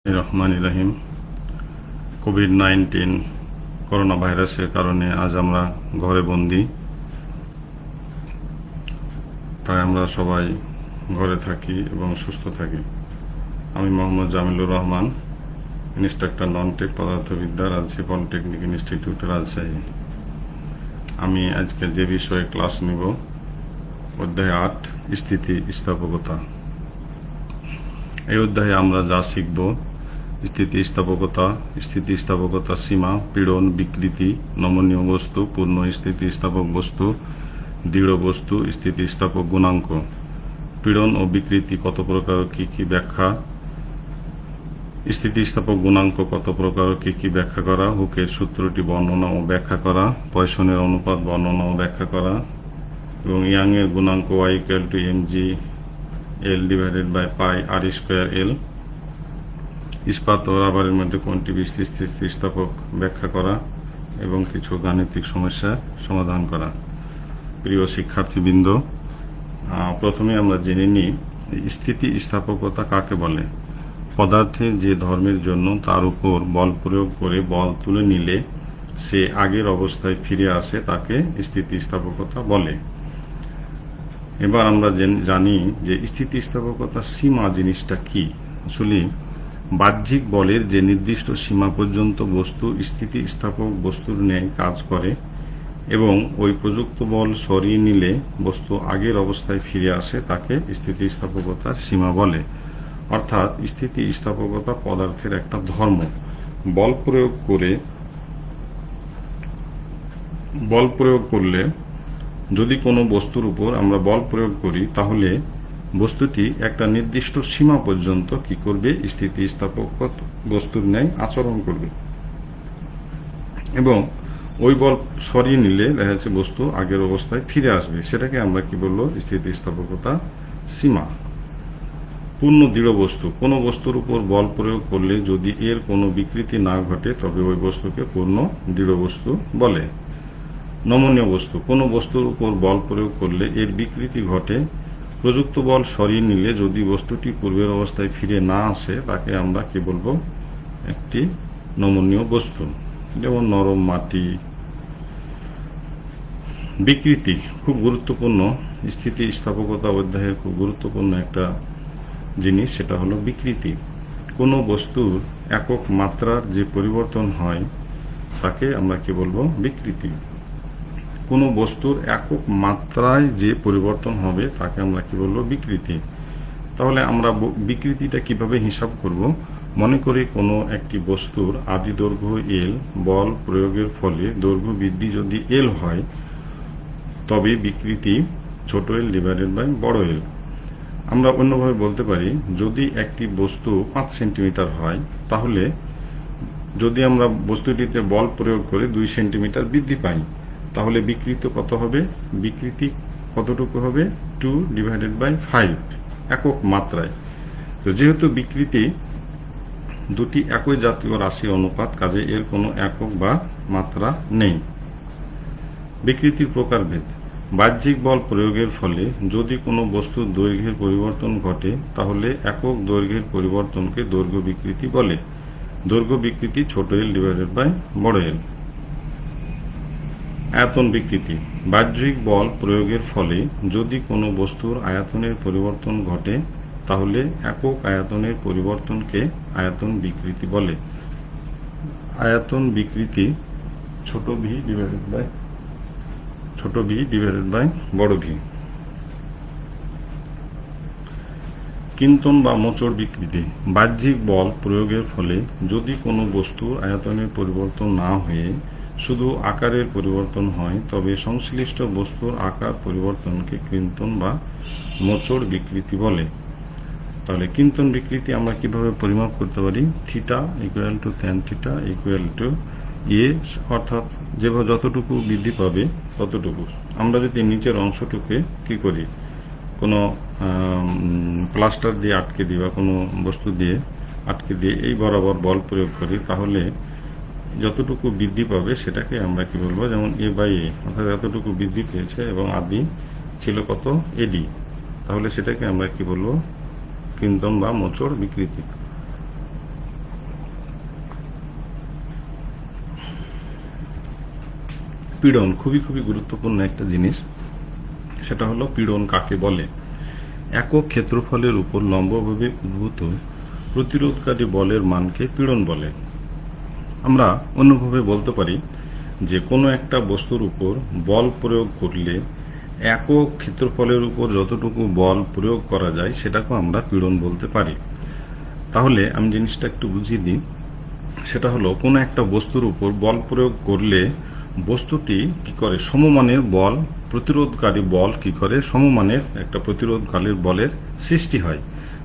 রহমান রহিম। COVID-19 corona ভাইরাসের কারণে আজ আমরা ঘরে বন্দি। তাই আমরা সবাই ঘরে থাকি এবং সুস্থ থাকি। আমি মোহাম্মদ জামিলুর রহমান, ইনস্ট্রাক্টর নন-টেক পদার্থবিদ্যা, রাজশাহী পলিটেকনিক ইনস্টিটিউট, রাজশাহী। আমি আজকে যে বিষয়ে ক্লাস নিব, অধ্যায় 8, স্থিতিস্থাপকতা। এই অধ্যায়ে আমরা যা শিখব: স্থিতিস্থাপকতা সীমা, পীড়ন, বিকৃতি, নমনীয় বস্তু, পূর্ণ স্থিতিস্থাপক বস্তু, দৃঢ় বস্তু, স্থিতিস্থাপক গুণাঙ্ক, পীড়ন ও বিকৃতি কত প্রকার, কি কি ব্যাখ্যা, স্থিতিস্থাপক গুণাঙ্ক কত প্রকার, কি কি ব্যাখ্যা করা, হুকের সূত্রটি বর্ণনা ও ব্যাখ্যা করা, পয়সনের অনুপাত বর্ণনা ও ব্যাখ্যা করা, এবং ইয়াংয়ের গুণাঙ্ক y=mg/L/πr²L, ইস্পাত ও রাবারের মধ্যে কোনটি বেশি স্থিতিস্থাপক ব্যাখ্যা করা, এবং কিছু গাণিতিক সমস্যার সমাধান করা। প্রিয় শিক্ষার্থীবৃন্দ, প্রথমে আমরা জেনে নিই স্থিতিস্থাপকতা কাকে বলে। পদার্থের যে ধর্মের জন্য তার উপর বল প্রয়োগ করে বল তুলে নিলে সে আগের অবস্থায় ফিরে আসে তাকে স্থিতিস্থাপকতা বলে। এবার আমরা জানি যে স্থিতিস্থাপকতা সীমা জিনিসটা কি। আসলে বাহ্যিক বলের যে নির্দিষ্ট সীমা পর্যন্ত বস্তু স্থিতিস্থাপক বস্তুর ন্যায় কাজ করে এবং ওই প্রযুক্ত বল সরিয়ে নিলে বস্তু আগের অবস্থায় ফিরে আসে তাকে স্থিতিস্থাপকতার সীমা বলে। অর্থাৎ স্থিতিস্থাপকতা পদার্থের একটা ধর্ম। বল প্রয়োগ করলে যদি কোনো বস্তুর উপর আমরা বল প্রয়োগ করি তাহলে বস্তুটি একটা নির্দিষ্ট সীমা পর্যন্ত কি করবে, স্থিতিস্থাপক বস্তুর ন্যায় আচরণ করবে, এবং ওই বল সরিয়ে নিলে দেখা যাচ্ছে বস্তু আগের অবস্থায় ফিরে আসবে। সেটাকে আমরা কি বলবো, স্থিতিস্থাপকতা সীমা। পূর্ণ দৃঢ় বস্তু, কোনো বস্তুর উপর বল প্রয়োগ করলে যদি এর কোনো বিকৃতি না ঘটে তবে ওই বস্তুকে পূর্ণ দৃঢ় বস্তু বলে। নমনীয় বস্তু, কোনো বস্তুর উপর বল প্রয়োগ করলে এর বিকৃতি ঘটে, প্রযুক্ত বল সরিয়ে নিলে যদি বস্তুটি পূর্বের অবস্থায় ফিরে না আসে তাকে আমরা কি বলবো, একটি নমনীয় বস্তু। যেমন নরম মাটি। বিকৃতি খুব গুরুত্বপূর্ণ, স্থিতিস্থাপকতা অধ্যায়ের খুব গুরুত্বপূর্ণ একটা জিনিস, সেটা হলো বিকৃতি। কোনো বস্তুর একক মাত্রার যে পরিবর্তন হয় তাকে আমরা কি বলবো, বিকৃতি। কোনো বস্তুর একক মাত্রায় যে পরিবর্তন হবে তাকে আমরা কি বলবো, বিকৃতি। তাহলে আমরা বিকৃতিটা কিভাবে হিসাব করব? মনে করি কোনো একটি বস্তুর আদি দৈর্ঘ্য L, বল প্রয়োগের ফলে দৈর্ঘ্য বৃদ্ধি যদি L হয় তবে বিকৃতি ছোট L/বড় L। আমরা অন্যভাবে বলতে পারি, যদি একটি বস্তু 5 সেন্টিমিটার হয় তাহলে যদি আমরা বস্তুটিতে বল প্রয়োগ করে 2 সেন্টিমিটার বৃদ্ধি পাই তাহলে বিকৃতি কত হবে? বিকৃতি কতটুকু হবে? 2/5 একক মাত্রায়। তো যেহেতু বিকৃতি দুটি একই জাতীয় রাশি অনুপাত, কাজে এর কোনো একক বা মাত্রা নেই। বিকৃতির প্রকারভেদ। বাহ্যিক বল প্রয়োগের ফলে যদি কোনো বস্তুর দৈর্ঘ্যের পরিবর্তন ঘটে তাহলে একক দৈর্ঘ্যের পরিবর্তনকে দৈর্ঘ্য বিকৃতি বলে। দৈর্ঘ্য বিকৃতি ছোট L/বড় L। আয়তন বিকৃতি। বাহ্যিক বল প্রয়োগের ফলে যদি কোনো বস্তুর আয়তনের পরিবর্তন ঘটে তাহলে একক আয়তনের পরিবর্তনকে আয়তন বিকৃতি বলে। আয়তন বিকৃতি ছোট v/বড় V। কিন্তন বা মোচড় বিকৃতি। বাহ্যিক বল প্রয়োগের ফলে যদি কোনো বস্তুর আয়তনের পরিবর্তন না হয়ে শুধু আকারের পরিবর্তন হয় তবে সংশ্লিষ্ট বস্তুর আকার পরিবর্তনকে কিন্তন বা মোচড় বিকৃতি বলে। তাহলে কিন্তন বিকৃতি আমরা কিভাবে পরিমাপ করতে পারি? θ = tan θ = a, অর্থাৎ যেভাবে যতটুকু বৃদ্ধি পাবে ততটুকু। আমরা যদি নিচের অংশটুকে কি করি, কোনো প্লাস্টার দিয়ে আটকে দিই বা কোনো বস্তু দিয়ে আটকে দিয়ে এই বরাবর বল প্রয়োগ করি তাহলে যতটুকু বৃদ্ধি পাবে সেটাকে আমরা কি বলবো, যেমন a/a, অর্থাৎ এতটুকু বৃদ্ধি পেয়েছে এবং আদি ছিল কত, AD, তাহলে সেটাকে আমরা কি বলবো, কিন্তন বা মোচড় বিকৃতি। পীড়ন খুবই খুবই গুরুত্বপূর্ণ একটা জিনিস। সেটা হলো পীড়ন কাকে বলে। একক ক্ষেত্রফলের উপর লম্বভাবে উদ্ভূত প্রতিরোধকারী বলের মানকে পীড়ন বলে। আমরা অন্যভাবে বলতে পারি যে কোনো একটা বস্তুর উপর বল প্রয়োগ করলে একক ক্ষেত্রফলের উপর যতটুকু বল প্রয়োগ করা যায় সেটাকে আমরা পীড়ন বলতে পারি। তাহলে আমি জিনিসটা একটু বুঝিয়ে দিই। সেটা হলো কোনো একটা বস্তুর উপর বল প্রয়োগ করলে বস্তুটি কি করে, সমমানের বল, প্রতিরোধকারী বল কি করে, সমমানের একটা প্রতিরোধকারী বলের সৃষ্টি হয়।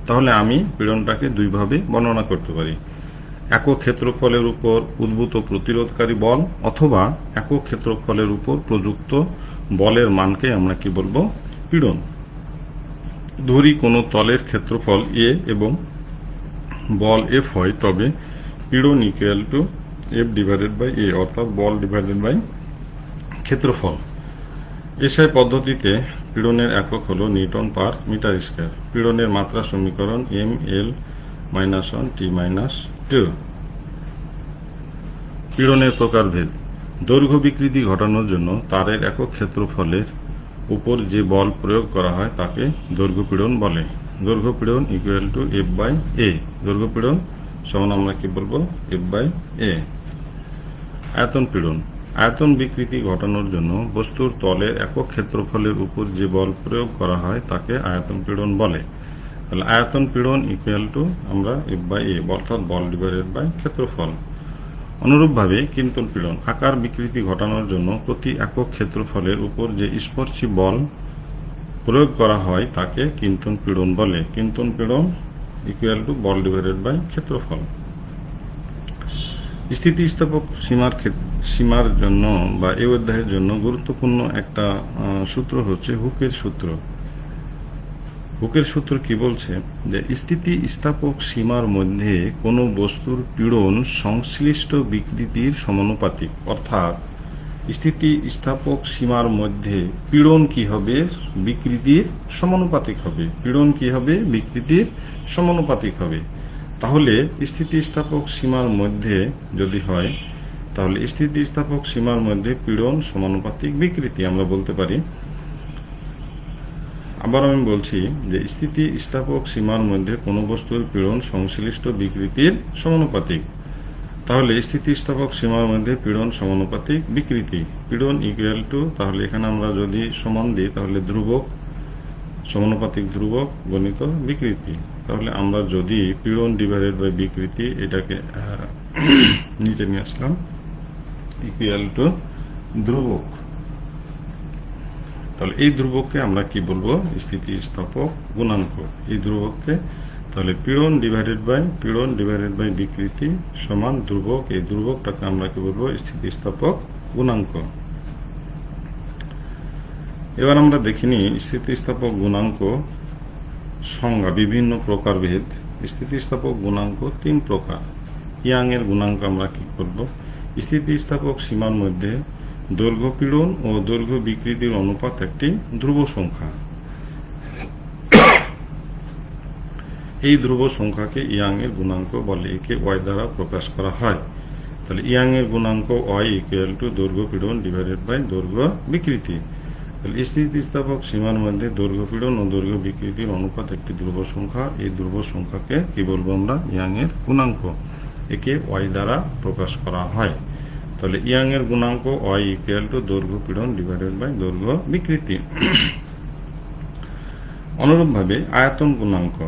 তাহলে আমি পীড়নটাকে দুইভাবে বর্ণনা করতে পারি: একক ক্ষেত্রফলের উপর উদ্ভূত প্রতিরোধকারী বল, অথবা একক ক্ষেত্রফলের উপর প্রযুক্ত বলের মানকে আমরা কি বলবো, পীড়ন। ধরি কোনো তলের ক্ষেত্রফল এ এবং বল এফ হয়, তবে পীড়ন equal to F divided by A, অর্থাৎ বল ডিভাইডেড বাই ক্ষেত্রফল। এসআই পদ্ধতিতে পীড়নের একক হলো নিউটন পার মিটার স্কয়ার। পীড়নের মাত্রা সমীকরণ এম এল -1 টি -2। পীড়নের প্রকারভেদ: দৈর্ঘ্য বিকৃতি ঘটানোর জন্য তারের একক ক্ষেত্রফলের উপর যে বল প্রয়োগ করা হয় তাকে দৈর্ঘ্য পীড়ন বলে। দৈর্ঘ্য পীড়ন ইকুয়াল টু এফ বাই এ। দৈর্ঘ্য পীড়ন সমান আমরা কি বলবো, এফ বাই এ। আয়তন পীড়ন: আয়তন বিকৃতি ঘটানোর জন্য বস্তুর তলের একক ক্ষেত্রফলের উপর যে বল প্রয়োগ করা হয় তাকে আয়তন পীড়ন বলে। তাহলে আয়তন পীড়ন ইকুয়াল টু আমরা এফ বাই এ, অর্থাৎ বল ডিভাইডেড বাই ক্ষেত্রফল। অনুরূপভাবে কিন্তন পীড়ন: আকার বিকৃতি ঘটানোর জন্য প্রতি একক ক্ষেত্রফলের উপর যে স্পর্শী বল প্রয়োগ করা হয় তাকে কিন্তন পীড়ন বলে। কিন্তন পীড়ন ইকুয়াল টু বল ডিভাইডেড বাই ক্ষেত্রফল। স্থিতিস্থাপক সীমার জন্য বা এই অধ্যায়ের জন্য গুরুত্বপূর্ণ একটা সূত্র হচ্ছে হুকের সূত্র। হুকের সূত্র কি বলছে, যে স্থিতিস্থাপক সীমার মধ্যে কোনো বস্তুর পীড়ন সংশ্লিষ্ট বিকৃতির সমানুপাতিক। অর্থাৎ স্থিতিস্থাপক সীমার মধ্যে পীড়ন কি হবে, বিকৃতির সমানুপাতিক হবে। পীড়ন কি হবে, বিকৃতির সমানুপাতিক হবে। তাহলে স্থিতিস্থাপক সীমার মধ্যে যদি হয়, তাহলে স্থিতিস্থাপক সীমার মধ্যে পীড়ন সমানুপাতিক বিকৃতি আমরা বলতে পারি। আবার আমি বলছি যে স্থিতিস্থাপক সীমার মধ্যে কোনো বস্তুর পীড়ন সংশ্লিষ্ট বিকৃতির সমানুপাতিক। তাহলে স্থিতিস্থাপক সীমার মধ্যে পীড়ন সমানুপাতিক বিকৃতি। পীড়ন ইকুয়াল টু, তাহলে এখানে আমরা যদি সমান দিই তাহলে ধ্রুবক, সমানুপাতিক ধ্রুবক গণিত বিকৃতি। তাহলে আমরা যদি পীড়ন ডিভাইডেড বাই বিকৃতি এটাকে নিচে নিয়ে আসলাম, ইকুয়াল টু ধ্রুবক। তাহলে এই ধ্রুবককে আমরা কি বলবো, স্থিতিস্থাপক গুণাঙ্ক। এই ধ্রুবককে তাহলে পীড়ন ডিভাইডেড বাই বিকৃতি সমান ধ্রুবক। এই ধ্রুবকটাকে আমরা কি বলবো, স্থিতিস্থাপক গুণাঙ্ক। এবার আমরা দেখিনি স্থিতিস্থাপক গুণাঙ্ক সংজ্ঞা, বিভিন্ন প্রকারভেদ। স্থিতিস্থাপক গুণাঙ্ক 3 প্রকার। ইয়াং এর গুণাঙ্ক আমরা কি করব, স্থিতিস্থাপক সীমার মধ্যে দৈর্ঘ্য পীড়ন ও দৈর্ঘ্য বিকৃতির অনুপাত একটি ধ্রুব সংখ্যা। এই ধ্রুব সংখ্যাকে ইয়াং এর গুণাঙ্ক বলে। একে ওয়াই দ্বারা প্রকাশ করা হয়। তাহলে ইয়াং এর গুণাঙ্ক ওয়াই ইকুয়াল টু দৈর্ঘ্য পীড়ন ডিভাইডেড বাই দৈর্ঘ্য বিকৃতি। তাহলে স্থিতিস্থাপক সীমার মধ্যে দৈর্ঘ্য পীড়ন ও দৈর্ঘ্য বিকৃতির অনুপাত একটি ধ্রুব সংখ্যা। এই ধ্রুব সংখ্যাকে কি বলবো আমরা, ইয়াং এর গুণাঙ্ক। একে ওয়াই দ্বারা প্রকাশ করা হয়। তাহলে ইয়াং এর গুণাঙ্ক ওয়াই ইকুয়াল টু দৈর্ঘ্য পীড়ন ডিভাইডেড বাই দৈর্ঘ্য বিকৃতি। অনুরূপভাবে আয়তন গুণাঙ্ক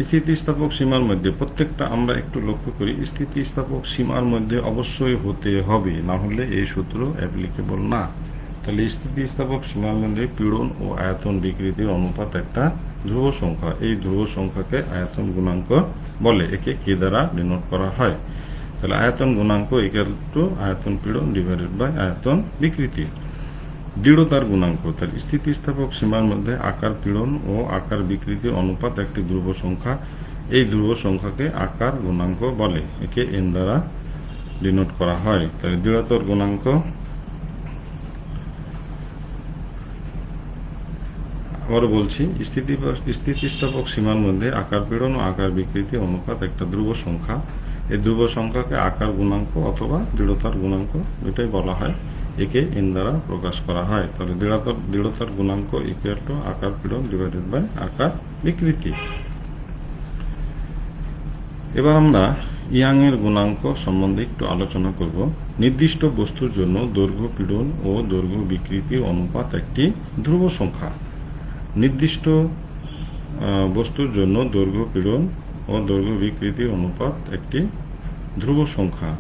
স্থিতিস্থাপক সীমার মধ্যে, প্রত্যেকটা আমরা একটু লক্ষ্য করি, স্থিতিস্থাপক সীমার মধ্যে অবশ্যই হতে হবে, না হলে এই সূত্র অ্যাপ্লিকেবল না। তাহলে স্থিতিস্থাপক সীমার মধ্যে পীড়ন ও আয়তন বিকৃতির অনুপাত একটা ধ্রুব সংখ্যা। এই ধ্রুব সংখ্যাকে আয়তন গুণাঙ্ক বলে। একে কে দ্বারা ডিনোট করা হয়। তাহলে আয়তন গুণাঙ্ক ইকুয়াল টু আয়তন পীড়ন ডিভাইডেড বাই আয়তন বিকৃতি। দৃঢ়তার গুণাঙ্ক, তাহলে স্থিতিস্থাপক সীমার মধ্যে আকার পীড়ন ও আকার বিকৃতির অনুপাত একটি ধ্রুব সংখ্যা। এই ধ্রুব সংখ্যাকে আকার গুণাঙ্ক বলে। একে এন দ্বারা ডিনোট করা হয়। তাহলে দৃঢ়তার গুণাঙ্ক, আবারও বলছি, স্থিতিস্থাপক সীমার মধ্যে আকার পীড়ন ও আকার বিকৃতি অনুপাত একটা ধ্রুব সংখ্যা। এই ধ্রুব সংখ্যাকে আকার গুণাঙ্ক অথবা দৃঢ়তার গুণাঙ্ক এটাই বলা হয়। একে এন দ্বারা প্রকাশ করা হয়। তাহলে দৃঢ়তার গুণাঙ্ক ইকুয়াল টু আকার পীড়ন ডিভাইডেড বাই আকার বিকৃতি। এবার আমরা ইয়াং এর গুণাঙ্ক সম্বন্ধে একটু আলোচনা করব। নির্দিষ্ট বস্তুর জন্য দৈর্ঘ্য পীড়ন ও দৈর্ঘ্য বিকৃতির অনুপাত একটি ধ্রুব সংখ্যা। নির্দিষ্ট বস্তুর জন্য দৈর্ঘ্য পীড়ন ও দৈর্ঘ্য বিকৃতির অনুপাত একটি ধ্রুব সংখ্যা।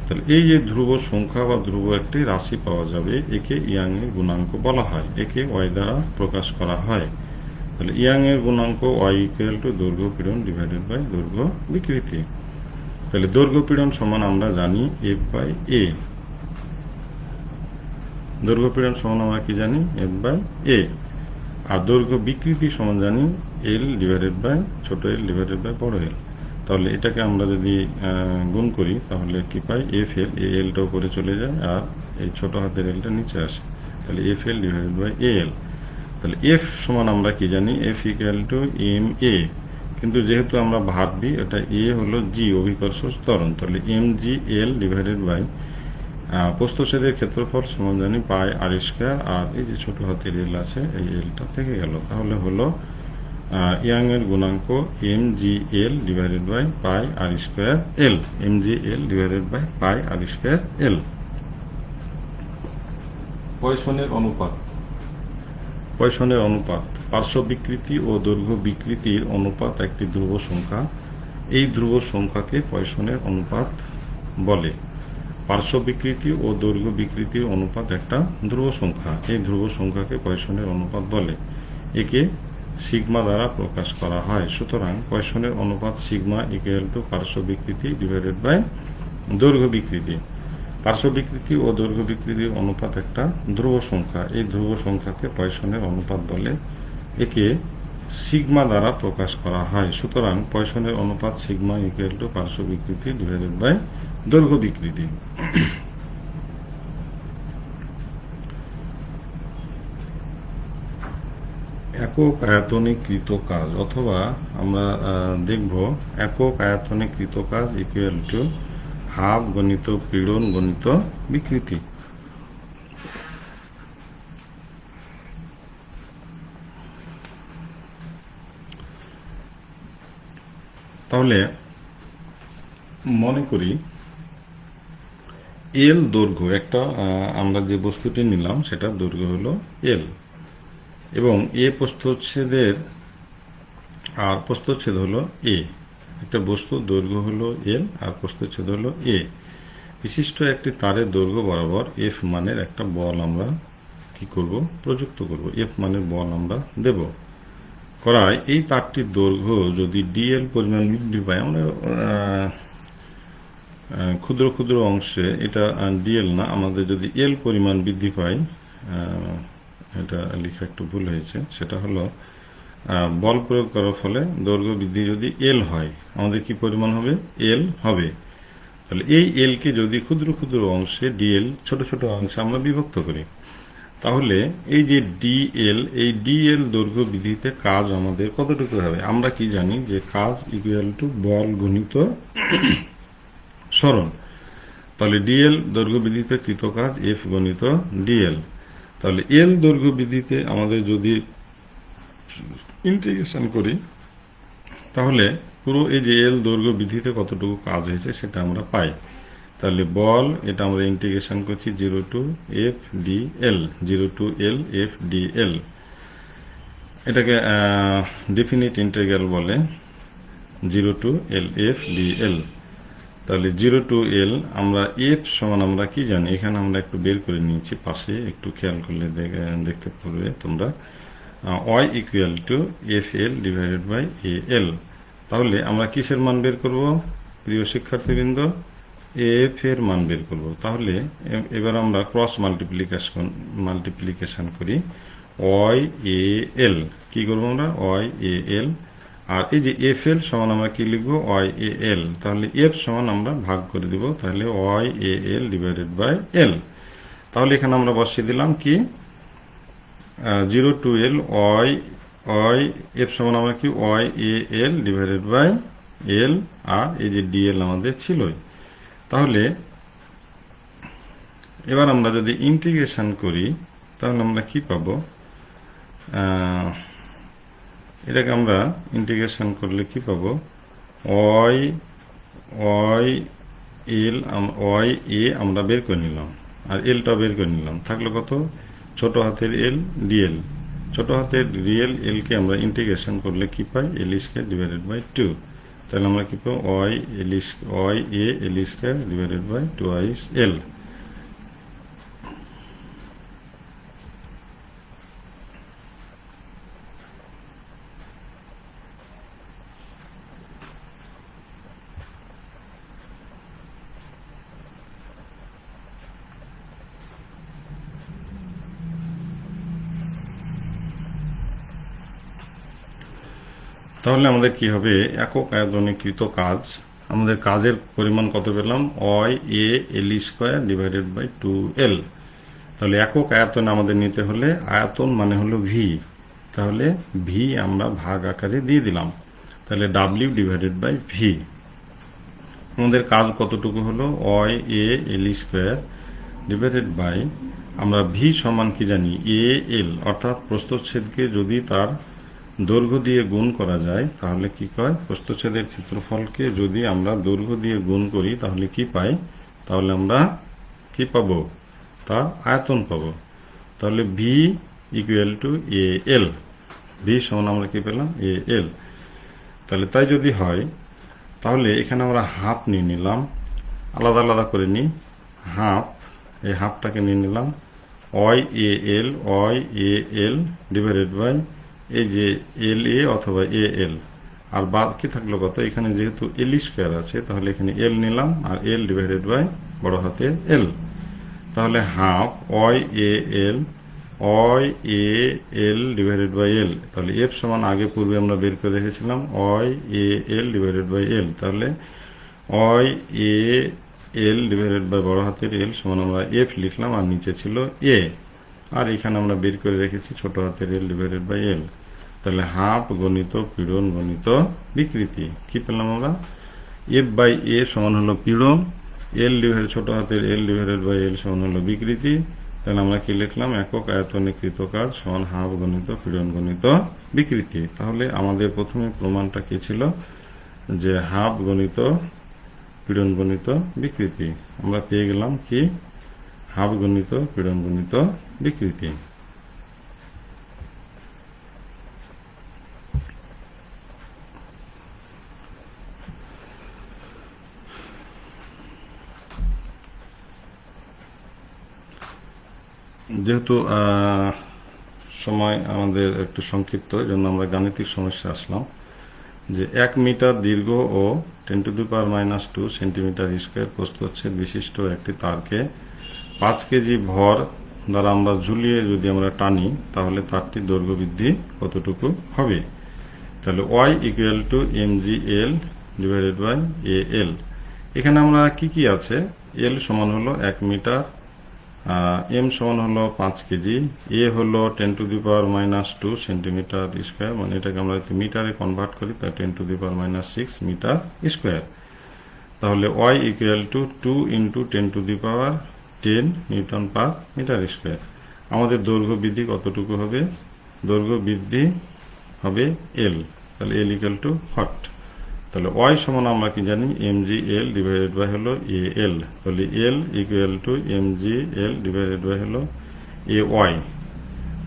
তাহলে এই যে ধ্রুব সংখ্যা বা ধ্রুব একটি রাশি পাওয়া যাবে, একে ইয়াং এর গুণাঙ্ক বলা হয়। একে ওয়াই দ্বারা প্রকাশ করা হয়। তাহলে ইয়াং এর গুণাঙ্ক ওয়াই ইকুয়াল টু দৈর্ঘ্য পীড়ন ডিভাইডেড বাই দৈর্ঘ্য বিকৃতি। তাহলে দৈর্ঘ্য পীড়ন সমান আমরা জানি এফ বাই এ। দৈর্ঘ্য পীড়ন সমান আমরা কি জানি? এফ বাই এ। আর দৈর্ঘ্য বিকৃতি সমান জানি এল ডিভাইডেড বাই ছোট এল ডিভাইডেড বাই বড় এল। তাহলে এটাকে আমরা যদি গুণ করি তাহলে কি পাই? F L. এ এলটা উপরে চলে যায় আর এই ছোট হাতের এলটা নিচে আসে। তাহলে F L divided by A L. তাহলে এফ সমান আমরা কি জানি? F equal two M A. কিন্তু যেহেতু আমরা ভাগ দিই, এটা এ হলো জি অভিকর্ষ ত্বরণ। তাহলে M G L divided by প্রস্থচ্ছেদের ক্ষেত্রফল সমান জানি পাই আর স্কয়ার। আর এই যে ছোট হাতের এল আছে, এই এলটা থেকে গেল। তাহলে হলো ইয়াং এর গুণাঙ্ক M G L divided by pi R square L. M G L divided by pi R square L. পয়সনের অনুপাত। পয়সনের অনুপাত পার্শ্ব বিকৃতি ও দৈর্ঘ্য বিকৃতির অনুপাত একটি ধ্রুব সংখ্যা। এই ধ্রুব সংখ্যাকে পয়সনের অনুপাত বলে। পার্শ্ব বিকৃতি ও দৈর্ঘ্য বিকৃতির অনুপাত একটা ধ্রুব সংখ্যা। এই ধ্রুব সংখ্যাকে পয়সনের অনুপাত বলে। একে সিগমা দ্বারা প্রকাশ করা হয়। সুতরাং পয়সনের অনুপাত সিগমা ইকুয়াল টু পার্শ্ব বিকৃতি ডিভাইডেড বাই দৈর্ঘ্য বিকৃতি। পার্শ্ব বিকৃতি ও দৈর্ঘ্য বিকৃতির অনুপাত একটা ধ্রুব সংখ্যা। এই ধ্রুব সংখ্যাকে পয়সনের অনুপাত বলে। একে সিগমা দ্বারা প্রকাশ করা হয়। সুতরাং পয়সনের অনুপাত সিগমা ইকুয়াল টু পার্শ্ব বিকৃতি ডিভাইডেড বাই দৈর্ঘ্য বিকৃতি। একক আয়তনে কৃত কাজ, অথবা আমরা দেখব একক আয়তনে কৃত কাজ ইকুয়াল টু হাফ গণিত পীড়ন গণিত বিকৃতি। তাহলে মনে করি এল দৈর্ঘ্য একটা, আমরা যে বস্তুটি নিলাম সেটা দৈর্ঘ্য হলো এল, এবং এ প্রস্থচ্ছেদের আর প্রস্থচ্ছেদ হলো এ। একটা বস্তুর দৈর্ঘ্য হলো এল আর প্রস্থচ্ছেদ হলো এ। বিশিষ্ট একটি তারের দৈর্ঘ্য বরাবর এফ মানের একটা বল আমরা কি করব? প্রযুক্ত করব। এফ মানের বল আমরা দেব। করায় এই তারটির দৈর্ঘ্য যদি ডিএল পরিমাণ বৃদ্ধি পায়, আমরা ক্ষুদ্র ক্ষুদ্র অংশে, এটা ডিএল না, আমাদের যদি এল পরিমাণ বৃদ্ধি পায়, এটা লেখা একটু ভুল হয়েছে, সেটা হলো বল প্রয়োগ করার ফলে দৈর্ঘ্য বৃদ্ধি যদি এল হয়, আমাদের কি পরিমাণ হবে? এল হবে। তাহলে এই এল কে যদি ক্ষুদ্র ক্ষুদ্র অংশে ডিএল ছোট ছোট অংশে আমরা বিভক্ত করি, তাহলে এই যে ডিএল, এই ডিএল দৈর্ঘ্য বৃদ্ধিতে কাজ আমাদের কতটুকু হবে? আমরা কি জানি যে কাজ ইকুয়াল টু বল গুণিত সরণ। তাহলে ডিএল দৈর্ঘ্য বৃদ্ধিতে কৃত কাজ এফ গণিত ডিএল। তাহলে এল দৈর্ঘ্য বৃদ্ধিতে আমাদের যদি ইন্টিগ্রেশন করি, তাহলে পুরো এই যে এল দৈর্ঘ্য বৃদ্ধিতে কতটুকু কাজ হয়েছে সেটা আমরা পাই। তাহলে বল, এটা আমরা ইন্টিগ্রেশন করছি 0 টু এফ ডি এল, 0 টু এল এফ ডি এল। এটাকে ডেফিনিট ইন্টিগ্রাল বলে, 0 টু এল এফ ডি এল। তাহলে 0 টু এল আমরা এফ সমান আমরা কি জানি? এখানে আমরা একটু বের করে নিয়েছি, পাশে একটু খেয়াল করলে দেখতে পারবে তোমরা, Y equal to F L divided by A L. তাহলে আমরা কিসের মান বের করব প্রিয় শিক্ষার্থীবৃন্দ? এফ এর মান বের করব। তাহলে এবার আমরা ক্রস মাল্টিপ্লিকেশন করি, ওয়াই এ এল। কি করবো আমরা? ওয়াই এ এল। আর এই যে এফ এল সমান আমরা কি লিখবো? Y A L. তাহলে এফ সমান আমরা ভাগ করে দিব, তাহলে Y A L divided by L. তাহলে এখানে আমরা বসিয়ে দিলাম কি 0 টু এল ওয়াই এফ সমান আমরা কি Y A L divided by L, আর এই যে ডিএল আমাদের ছিলই। তাহলে এবার আমরা যদি ইন্টিগ্রেশন করি তাহলে আমরা কি পাবো? এটাকে আমরা ইন্টিগ্রেশন করলে কি পাবো? Y Y L Y A আমরা বের করে নিলাম, আর এলটা বের করে নিলাম, থাকলো কত? ছোট হাতের এল ডিএল। ছোট হাতের রিয়েল এলকে আমরা ইন্টিগ্রেশন করলে কি পাই? L square divided by 2। তাহলে আমরা কি পাবো? Y A L square divided by 2 L. তাহলে আমাদের কি হবে? একক আয়তনে কৃত কাজ, আমাদের কাজের পরিমাণ কত পেলাম? Y A L square divided by 2 L. তাহলে একক আয়তন আমাদের নিতে হলে, আয়তন মানে হলো ভি, তাহলে ভি আমরা ভাগ আকারে দিয়ে দিলাম, তাহলে ডাব্লিউ ডিভাইডেড বাই ভি। আমাদের কাজ কতটুকু হলো? Y A L square divided by, আমরা ভি সমান কি জানি? এ এল, অর্থাৎ প্রস্থচ্ছেদকে যদি তার দৈর্ঘ্য দিয়ে গুণ করা যায় তাহলে কি কয়? প্রস্থচ্ছেদের ক্ষেত্রফলকে যদি আমরা দৈর্ঘ্য দিয়ে গুণ করি তাহলে কি পাই? তাহলে আমরা কি পাবো? তার আয়তন পাবো। তাহলে V equal to A L, V সমান আমরা কি পেলাম? এ এল। তাহলে তাই যদি হয় তাহলে এখানে আমরা হাফ নিয়ে নিলাম, আলাদা আলাদা করে নিই। হাফ, এই হাফটাকে নিয়ে নিলাম Y A L divided by এই যে এল এ অথবা এ এল, আর বাকি থাকলো কত? এখানে যেহেতু এল স্কয়ার আছে তাহলে এখানে এল নিলাম, আর এল ডিভাইডেড বাই বড় হাতের এল। তাহলে half Y A L divided by L. তাহলে এফ সমান আগে পূর্বে আমরা বের করে রেখেছিলাম Y A L divided by L. তাহলে Y A L divided by বড় হাতের এল সমান আমরা এফ লিখলাম, আর নিচে ছিল এ, আর এখানে আমরা বের করে রেখেছি ছোট হাতের এল ডিভাইডেড বাই এল। তাহলে হাফ গণিত পীড়ন গণিত বিকৃতি। কি পেলাম আমরা? এফ বাই এ সমান হলো পীড়ন, এল ডিভাইড ছোট হাতের এল ডিভাইডেড বাই এল সমান হলো বিকৃতি। তাহলে আমরা কি লিখলাম? একক আয়তনে কৃত কাজ সমান হাফ গণিত পীড়ন গণিত বিকৃতি। তাহলে আমাদের প্রথমে প্রমাণটা কি ছিল? যে হাফ গণিত পীড়ন গণিত বিকৃতি। আমরা পেয়ে গেলাম কি? হাফ গণিত পীড়ন গণিত বিকৃতি। যেহেতু সময় আমাদের একটু সংক্ষিপ্ত, এই জন্য আমরা গাণিতিক সমস্যা আসলাম। যে 1 মিটার দীর্ঘ ও 10⁻⁻² সেন্টিমিটার স্কয়ার প্রস্থচ্ছেদ বিশিষ্ট একটি তারকে 5 কেজি ভর দ্বারা আমরা ঝুলিয়ে যদি আমরা টানি তাহলে তারটির দৈর্ঘ্য বৃদ্ধি কতটুকু হবে? তাহলে Y equal to MG L divided by A L. এখানে আমরা কি আছে? এল সমান হলো 1 মিটার, এম সমান হলো 5 কেজি, এ হলো 10⁻⁻² সেন্টিমিটার স্কয়ার, মানে এটাকে আমরা যদি মিটারে কনভার্ট করি তা 10⁻⁻6 মিটার স্কয়ার। তাহলে Y equal to 2 into 10⁻10 newton per metre square. আমাদের দৈর্ঘ্য বৃদ্ধি কতটুকু হবে? দৈর্ঘ্য বৃদ্ধি হবে এল। তাহলে এল ইকুয়াল টু হট। তাহলে ওয়াই সমান আমরা কি জানি? এমজি এল ডিভাইডেড বাই হলো এ এল। তাহলে L equal to MG L divided by হলো এ ওয়াই।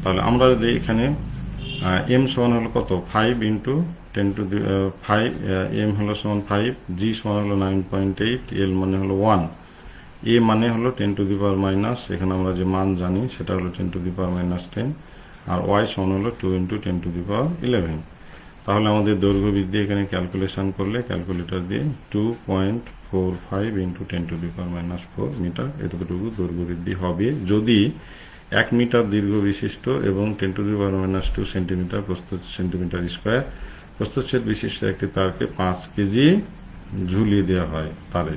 তাহলে আমরা যদি এখানে এম সমান হলো কত? 5 ইন্টু 10⁵, এম হলো সমান 5, জি সমান হলো 9.8, এল মানে হলো 1, এ মানে হলো 10⁻⁻, এখানে আমরা যে মান জানি সেটা হলো 10⁻⁻10, আর ওয়াই সমান হলো 2 ইন্টু 10⁻11। তাহলে আমাদের দৈর্ঘ্য বৃদ্ধি এখানে ক্যালকুলেশন করলে ক্যালকুলেটর দিয়ে 2.45 ইন্টু 10⁻⁴ মিটার, এতটুকু দৈর্ঘ্য বৃদ্ধি হবে যদি 1 মিটার দীর্ঘ বিশিষ্ট এবং 10⁻⁻² সেন্টিমিটার সেন্টিমিটার স্কয়ার প্রস্থচ্ছেদ বিশিষ্ট একটি তারকে 5 কেজি ঝুলিয়ে দেওয়া হয় তারে।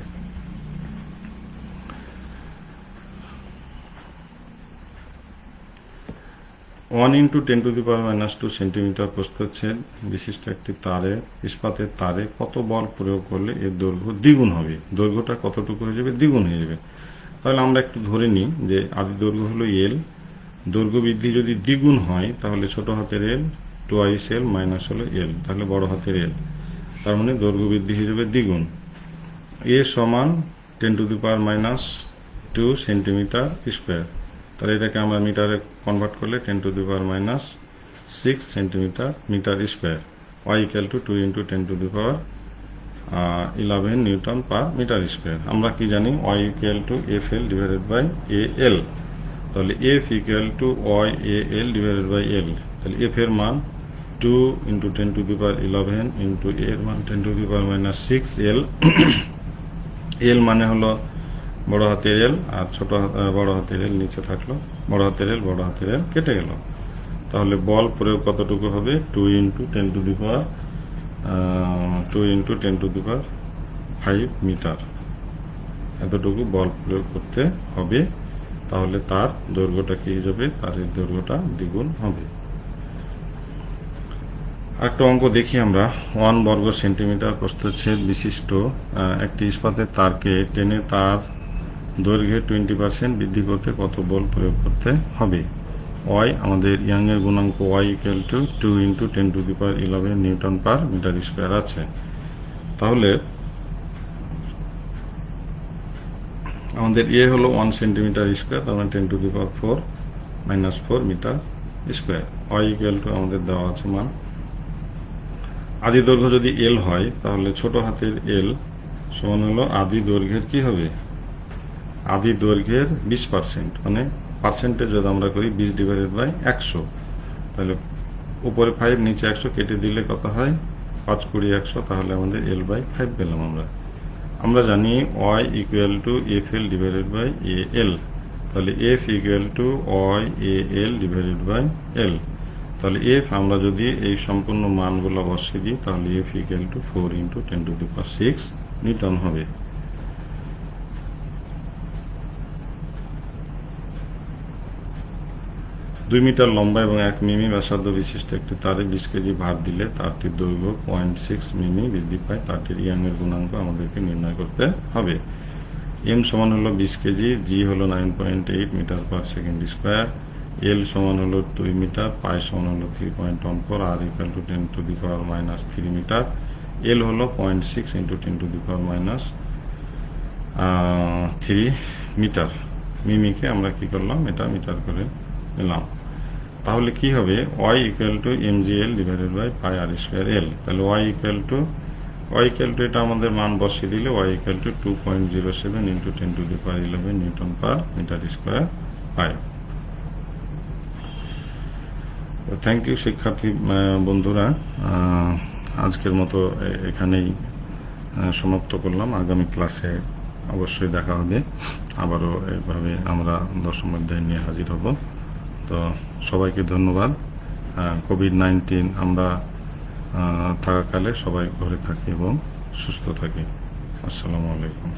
ওয়ান ইন্টু 10⁻⁻² সেন্টিমিটার প্রস্থচ্ছেদ বিশিষ্ট একটি তারে, ইস্পাতের তারে কত বল প্রয়োগ করলে এর দৈর্ঘ্য দ্বিগুণ হবে? দৈর্ঘ্যটা কতটুকু হয়ে যাবে? দ্বিগুণ হয়ে যাবে। তাহলে আমরা একটু ধরে নিই যে আদি দৈর্ঘ্য হলো এল, দৈর্ঘ্য বৃদ্ধি যদি দ্বিগুণ হয় তাহলে ছোট হাতের এল টুয়াইস এল মাইনাস হলো এল, তাহলে বড় হাতের এল, তার মানে দৈর্ঘ্য বৃদ্ধি হিসেবে দ্বিগুণ। এ সমান 10⁻² সেন্টিমিটার স্কোয়ার, তাহলে এটাকে আমরা মিটারে কনভার্ট করলে 10⁻6 centimetre metre square. Y equal to 2 × 10⁻11 newton per metre square. আমরা কি জানি Y equal to F L divided by A L, তাহলে F equal to Y A L divided by L, তাহলে এফ এর মান 2 × 10⁻11 ইন্টু এর মান 10⁻6 এল। এল মানে হলো বড় হাতের এল, আর বড় হাতের এল নিচে থাকলো, বড় হাতের এল কেটে গেল। তাহলে বল প্রয়োগ কতটুকু হবে? 2 × 10⁵ মিটার, এতটুকু বল প্রয়োগ করতে হবে। তাহলে তার দৈর্ঘ্যটা কি যাবে? তার এর দৈর্ঘ্যটা দ্বিগুণ হবে। একটা অঙ্ক দেখি আমরা। 1 বর্গ সেন্টিমিটার প্রস্থচ্ছেদ বিশিষ্ট একটি ইস্পাতের তারকে টেনে তার দৈর্ঘ্যে 20% বৃদ্ধি করতে কত বল প্রয়োগ করতে হবে? ওয়াই, আমাদের ইয়াং এর গুণাঙ্ক Y equal to 2 × 10⁻11 newton per metre square আছে। তাহলে আমাদের এ হলো 1 সেন্টিমিটার স্কোয়ার, তার মানে 10⁻4 - 4 metre square. Y equal to আমাদের দেওয়া আছে মান। আদি দৈর্ঘ্য যদি এল হয় তাহলে ছোট হাতের এল সমান হলো আদি দৈর্ঘ্যের কি হবে? আদি দৈর্ঘ্যের 20%, মানে পার্সেন্টেজ যদি আমরা করি 20/100, তাহলে উপরে 5 নিচে 100 কেটে দিলে কত হয়? 5 × 20 100, তাহলে আমাদের L/5 পেলাম আমরা জানি Y equal to F L divided by A L, তাহলে F equal to Y A L divided by L. তাহলে এফ আমরা যদি এই সম্পূর্ণ মানগুলো বসিয়ে দিই তাহলে এফ ইকুয়াল টু 4 × 10⁶ নিউটন হবে। দুই মিটার লম্বা এবং 1 মিমি ব্যাসার্ধ বিশিষ্ট একটি তারে 20 কেজি ভার দিলে তারটির দৈর্ঘ্য 0.6 মিমি বৃদ্ধি পায়। তারটির ইয়াং এর গুণাঙ্ক আমাদেরকে নির্ণয় করতে হবে। এম সমান হলো 20 কেজি, জি হলো 9.8 মিটার পার সেকেন্ড স্কোয়ার, এল সমান হলো 2 মিটার, পাই সমান হলো 3.14, আর ইকুয়াল টু 10⁻³ মিটার। এল হলো 0.6 × 10⁻³ মিটার। মিমিকে আমরা কি করলাম? এটা মিটার করে নিলাম। তাহলে কি হবে? Y equal to mgl divided by pi R square L. তাহলে ওয়াই ইকুয়াল টু এটা আমাদের মান বসিয়ে দিলে Y equal to 2.07 × 10⁻11 newton per metre square পাই। থ্যাংক ইউ শিক্ষার্থী বন্ধুরা, আজকের মতো এখানেই সমাপ্ত করলাম। আগামী ক্লাসে অবশ্যই দেখা হবে, আবারও এইভাবে আমরা 10ম অধ্যায় নিয়ে হাজির হব। তো সবাইকে ধন্যবাদ। কোভিড-19 আমরা থাকাকালে সবাই ঘরে থাকি এবং সুস্থ থাকি। আসসালামু আলাইকুম।